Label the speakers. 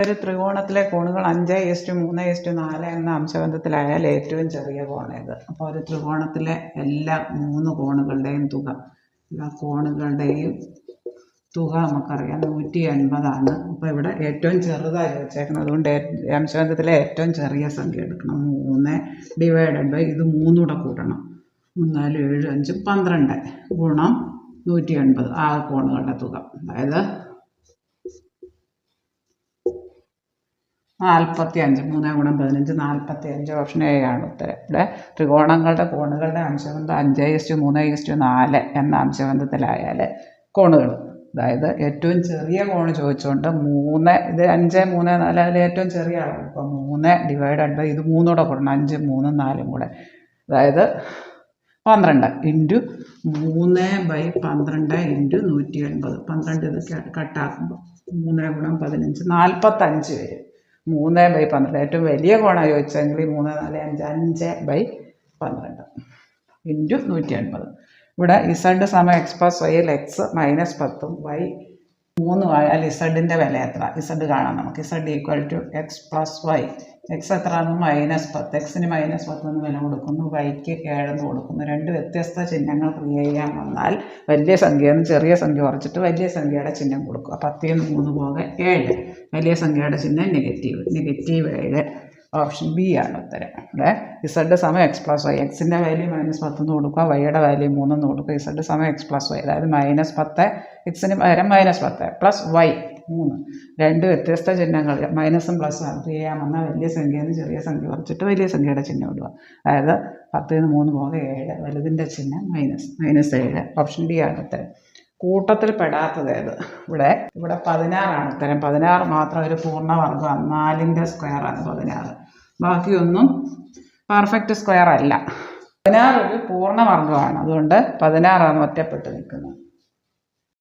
Speaker 1: ഒരു ത്രികോണത്തിലെ കോണുകൾ 5:3:4 എന്ന അംശബന്ധത്തിലായാൽ ഏറ്റവും ചെറിയ കോണേത്. അപ്പോൾ ഒരു ത്രികോണത്തിലെ എല്ലാ 3 കോണുകളുടെയും തുക, എല്ലാ കോണുകളുടെയും തുക നമുക്കറിയാം 180 അപ്പോൾ ഇവിടെ ഏറ്റവും ചെറുതാണ് ചോദിച്ചേക്കുന്നത്. അതുകൊണ്ട് അംശബന്ധത്തിലെ ഏറ്റവും ചെറിയ സംഖ്യ എടുക്കണം. 3 / ഇത് 3 കൂടെ കൂട്ടണം. 3, 4, 7, 5, 12 ഗുണം 180 ആ കോണുകളുടെ തുക. അതായത് 45. 3 × 15 45. ഓപ്ഷൻ എ ആണ് ഉത്തരം. ഇവിടെ ത്രികോണങ്ങളുടെ കോണുകളുടെ അംശബന്ധം 5:3:4 എന്ന അംശബന്ധത്തിലായാൽ കോണുകൾ, അതായത് ഏറ്റവും ചെറിയ കോണ് ചോദിച്ചുകൊണ്ട് 3 ഇത് 5, 3, 4 അതിൽ ഏറ്റവും ചെറിയ അളവ്. ഇപ്പോൾ 3 / ഇത് 3 കൂടെ കൂടണം. 5, 3, 4 കൂടെ, അതായത് 12 × 3/12 × 180. 12 ഇത് കട്ടാക്കുമ്പോൾ 3 × 15 45 വരും. 3/12 ഏറ്റവും വലിയ കോണാണ് ചോദിച്ചെങ്കിൽ 3, 4, 5 5/12 × 180. ഇവിടെ Z = X + Y ൽ X -10ഉം Y 3 ആയാൽ ഇസഡിൻ്റെ വില എത്ര? ഇസഡ് കാണാം നമുക്ക്. Z = X + Y. X എത്രയാണ്? -10. Xന് -10 എന്ന് വില കൊടുക്കുന്നു, Yക്ക് 7 എന്ന് കൊടുക്കുന്നു. രണ്ട് വ്യത്യസ്ത ചിഹ്നങ്ങൾ ക്രിയേറ്റ് ചെയ്യാൻ വന്നാൽ വലിയ സംഖ്യയിൽ നിന്ന് ചെറിയ സംഖ്യ കുറച്ചിട്ട് വലിയ സംഖ്യയുടെ ചിഹ്നം കൊടുക്കുക. 10 ൽ 3 പോകെ 7. വലിയ സംഖ്യയുടെ ചിഹ്നം -7. ഓപ്ഷൻ ബി ആണ് ഉത്തരം. ഇവിടെ Z = X + Y. Xൻ്റെ വാല്യൂ -10 എന്ന് കൊടുക്കുക, Yയുടെ വാല്യൂ 3 എന്ന് കൊടുക്കുക. Z = X + Y, അതായത് -10, Xന് പകരം -10 + Y 3. രണ്ട് വ്യത്യസ്ത ചിഹ്നങ്ങൾ മൈനസും പ്ലസും അത് ചെയ്യാൻ വന്നാൽ വലിയ സംഖ്യയിൽ നിന്ന് ചെറിയ സംഖ്യ കുറച്ചിട്ട് വലിയ സംഖ്യയുടെ ചിഹ്നം ഇടുക. അതായത് 10 ൽ 3 പോകെ 7. വലുതിൻ്റെ ചിഹ്നം -7. ഓപ്ഷൻ ഡി ആണ് ഉത്തരം. കൂട്ടത്തിൽ പെടാത്തത് ഏത്? ഇവിടെ 16 ആണ് ഉത്തരം. 16 മാത്രം ഒരു പൂർണ്ണവർഗമാണ്. 4ൻ്റെ സ്ക്വയറാണ് 16. ബാക്കിയൊന്നും പെർഫെക്റ്റ് സ്ക്വയർ അല്ല. 16 ഒരു പൂർണ്ണവർഗമാണ്. അതുകൊണ്ട് 16 ഒറ്റപ്പെട്ട് നിൽക്കുന്നത്.